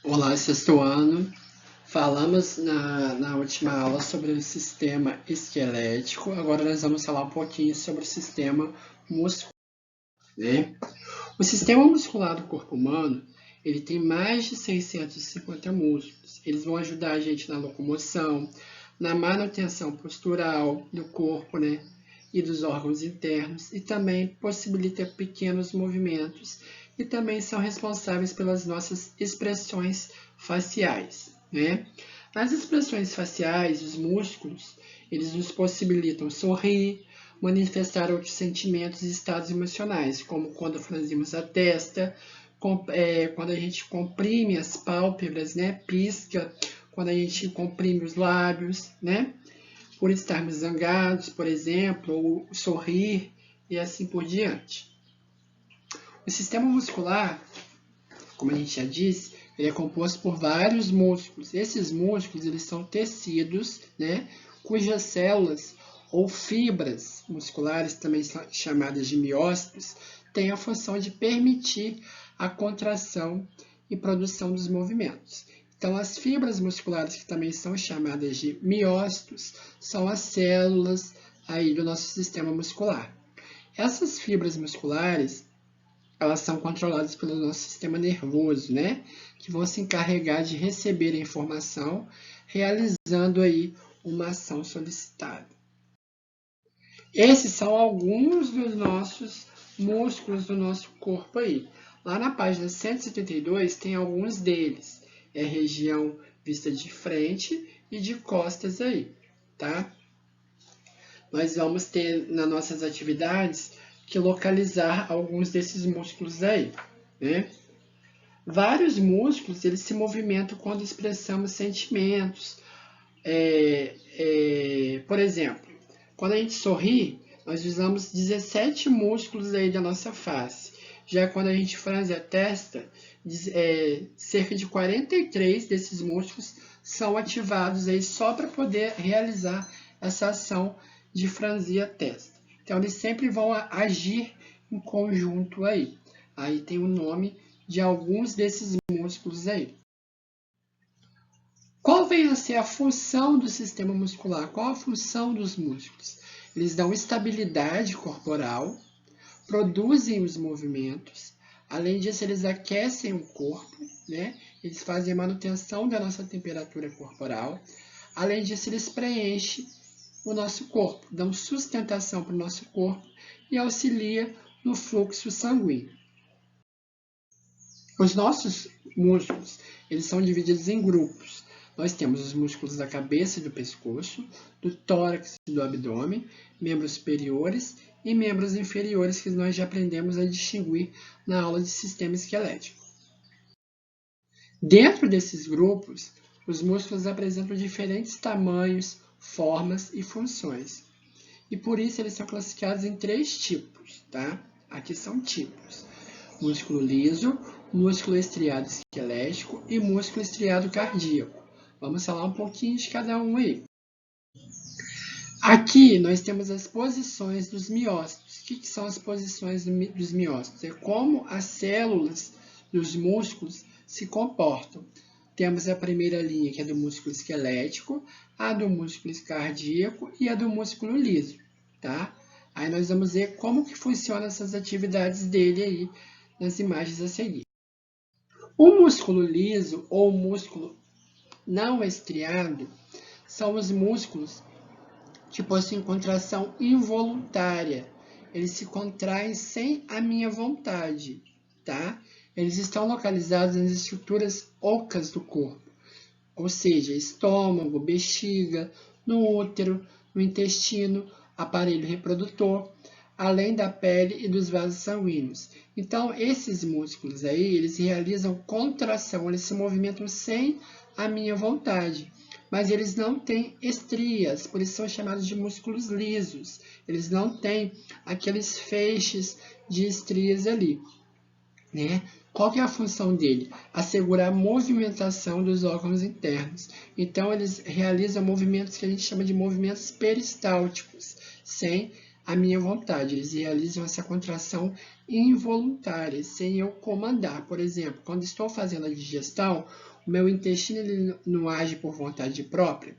Olá, sexto ano. Falamos na última aula sobre o sistema esquelético. Agora nós vamos falar um pouquinho sobre o sistema muscular, né? O sistema muscular do corpo humano, ele tem mais de 650 músculos. Eles vão ajudar a gente na locomoção, na manutenção postural do corpo, né? E dos órgãos internos, e também possibilita pequenos movimentos, e também são responsáveis pelas nossas expressões faciais, né? Nas expressões faciais, os músculos, eles nos possibilitam sorrir, manifestar outros sentimentos e estados emocionais, como quando franzimos a testa, quando a gente comprime as pálpebras, né? Pisca, quando a gente comprime os lábios, né? Por estarmos zangados, por exemplo, ou sorrir e assim por diante. O sistema muscular, como a gente já disse, ele é composto por vários músculos. Esses músculos, eles são tecidos, né, cujas células ou fibras musculares, também chamadas de miócitos, têm a função de permitir a contração e produção dos movimentos. Então, as fibras musculares, que também são chamadas de miócitos, são as células aí do nosso sistema muscular. Essas fibras musculares, elas são controladas pelo nosso sistema nervoso, né? Que vão se encarregar de receber a informação, realizando aí uma ação solicitada. Esses são alguns dos nossos músculos do nosso corpo aí. Lá na página 172 tem alguns deles. É a região vista de frente e de costas aí, tá? Nós vamos ter nas nossas atividades que localizar alguns desses músculos aí, né? Vários músculos, eles se movimentam quando expressamos sentimentos. Por exemplo, quando a gente sorri, nós usamos 17 músculos aí da nossa face. Já quando a gente franze a testa, cerca de 43 desses músculos são ativados aí só para poder realizar essa ação de franzir a testa. Então, eles sempre vão agir em conjunto aí. Aí tem o nome de alguns desses músculos aí. Qual vem a ser a função do sistema muscular? Qual a função dos músculos? Eles dão estabilidade corporal, produzem os movimentos, além disso, eles aquecem o corpo, né? Eles fazem a manutenção da nossa temperatura corporal, além disso, eles preenchem o nosso corpo, dão sustentação para o nosso corpo e auxilia no fluxo sanguíneo. Os nossos músculos, eles são divididos em grupos. Nós temos os músculos da cabeça e do pescoço, do tórax e do abdômen, membros superiores e membros inferiores, que nós já aprendemos a distinguir na aula de sistema esquelético. Dentro desses grupos, os músculos apresentam diferentes tamanhos, formas e funções. E por isso eles são classificados em 3 tipos, tá? Aqui são tipos: músculo liso, músculo estriado esquelético e músculo estriado cardíaco. Vamos falar um pouquinho de cada um aí. Aqui nós temos as posições dos miócitos. O que são as posições dos miócitos? É como as células dos músculos se comportam. Temos a primeira linha, que é do músculo esquelético, a do músculo cardíaco e a do músculo liso, tá? Aí nós vamos ver como que funcionam essas atividades dele aí nas imagens a seguir. O músculo liso ou músculo não estriado são os músculos que possuem contração involuntária. Eles se contraem sem a minha vontade, tá? Eles estão localizados nas estruturas ocas do corpo, ou seja, estômago, bexiga, no útero, no intestino, aparelho reprodutor, além da pele e dos vasos sanguíneos. Então, esses músculos aí, eles realizam contração, eles se movimentam sem a minha vontade, mas eles não têm estrias, por isso são chamados de músculos lisos. Eles não têm aqueles feixes de estrias ali, né? Qual que é a função dele? Assegurar a movimentação dos órgãos internos. Então, eles realizam movimentos que a gente chama de movimentos peristálticos, sem a minha vontade. Eles realizam essa contração involuntárias, sem eu comandar. Por exemplo, quando estou fazendo a digestão, o meu intestino ele não age por vontade própria,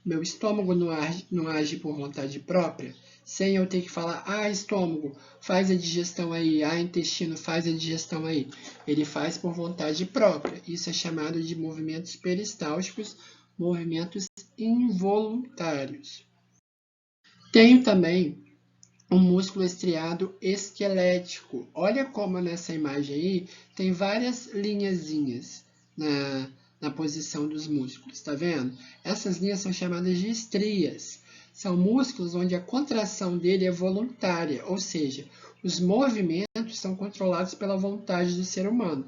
o meu estômago não age por vontade própria, sem eu ter que falar, estômago, faz a digestão aí, intestino, faz a digestão aí. Ele faz por vontade própria. Isso é chamado de movimentos peristálticos, movimentos involuntários. Tenho também um músculo estriado esquelético. Olha como nessa imagem aí tem várias linhazinhas na posição dos músculos, tá vendo? Essas linhas são chamadas de estrias. São músculos onde a contração dele é voluntária, ou seja, os movimentos são controlados pela vontade do ser humano.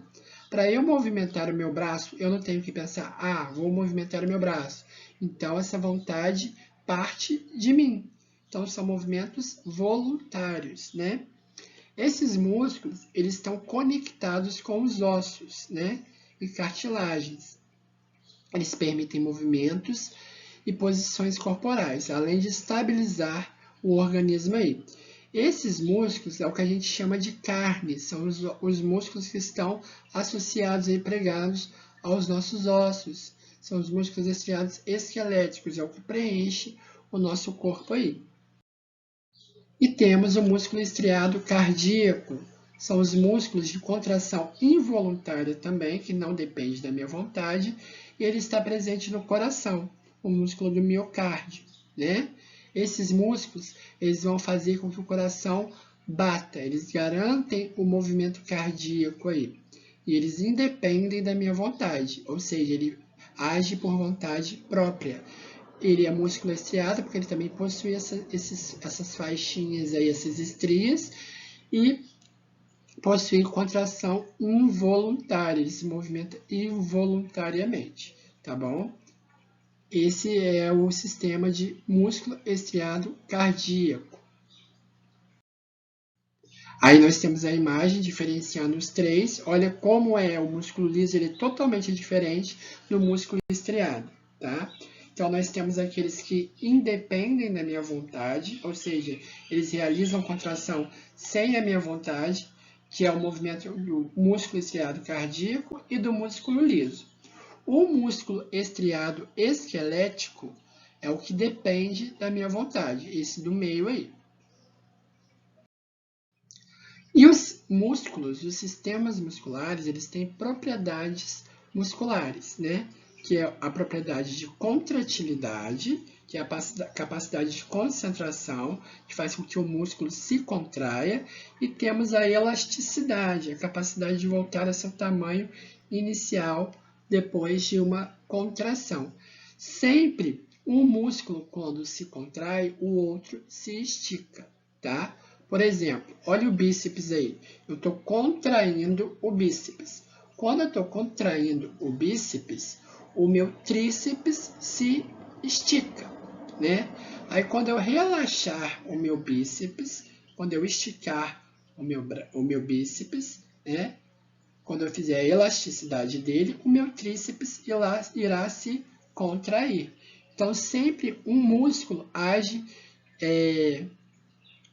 Para eu movimentar o meu braço, eu não tenho que pensar, vou movimentar o meu braço. Então, essa vontade parte de mim. Então, são movimentos voluntários, né? Esses músculos, eles estão conectados com os ossos, né? E cartilagens. Eles permitem movimentos e posições corporais, além de estabilizar o organismo aí. Esses músculos é o que a gente chama de carne, são os músculos que estão associados e pregados aos nossos ossos. São os músculos estriados esqueléticos, é o que preenche o nosso corpo aí. E temos o músculo estriado cardíaco, são os músculos de contração involuntária também, que não depende da minha vontade, e ele está presente no coração, o músculo do miocárdio, né? Esses músculos, eles vão fazer com que o coração bata, eles garantem o movimento cardíaco aí, e eles independem da minha vontade, ou seja, ele age por vontade própria. Ele é músculo estriado porque ele também possui essas faixinhas aí, essas estrias, e possui contração involuntária, ele se movimenta involuntariamente, tá bom? Esse é o sistema de músculo estriado cardíaco. Aí nós temos a imagem diferenciando os três. Olha como é o músculo liso, ele é totalmente diferente do músculo estriado, tá? Então, nós temos aqueles que independem da minha vontade, ou seja, eles realizam contração sem a minha vontade, que é o movimento do músculo estriado cardíaco e do músculo liso. O músculo estriado esquelético é o que depende da minha vontade, esse do meio aí. E os músculos, os sistemas musculares, eles têm propriedades musculares, né? Que é a propriedade de contratilidade, que é a capacidade de concentração, que faz com que o músculo se contraia, e temos a elasticidade, a capacidade de voltar a seu tamanho inicial depois de uma contração. Sempre um músculo, quando se contrai, o outro se estica, tá? Por exemplo, olha o bíceps aí. Eu estou contraindo o bíceps. Quando eu estou contraindo o bíceps, o meu tríceps se estica, né? Aí, quando eu relaxar o meu bíceps, quando eu esticar o meu bíceps, né? Quando eu fizer a elasticidade dele, o meu tríceps irá se contrair. Então, sempre um músculo age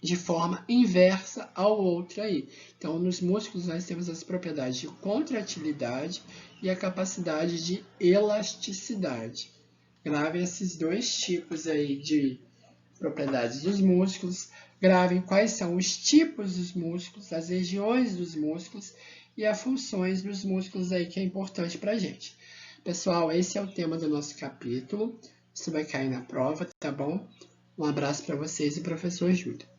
de forma inversa ao outro aí. Então, nos músculos nós temos as propriedades de contratilidade e a capacidade de elasticidade. Gravem esses dois tipos aí de propriedades dos músculos, gravem quais são os tipos dos músculos, as regiões dos músculos e as funções dos músculos aí que é importante para a gente. Pessoal, esse é o tema do nosso capítulo. Isso vai cair na prova, tá bom? Um abraço para vocês e professor Júlio.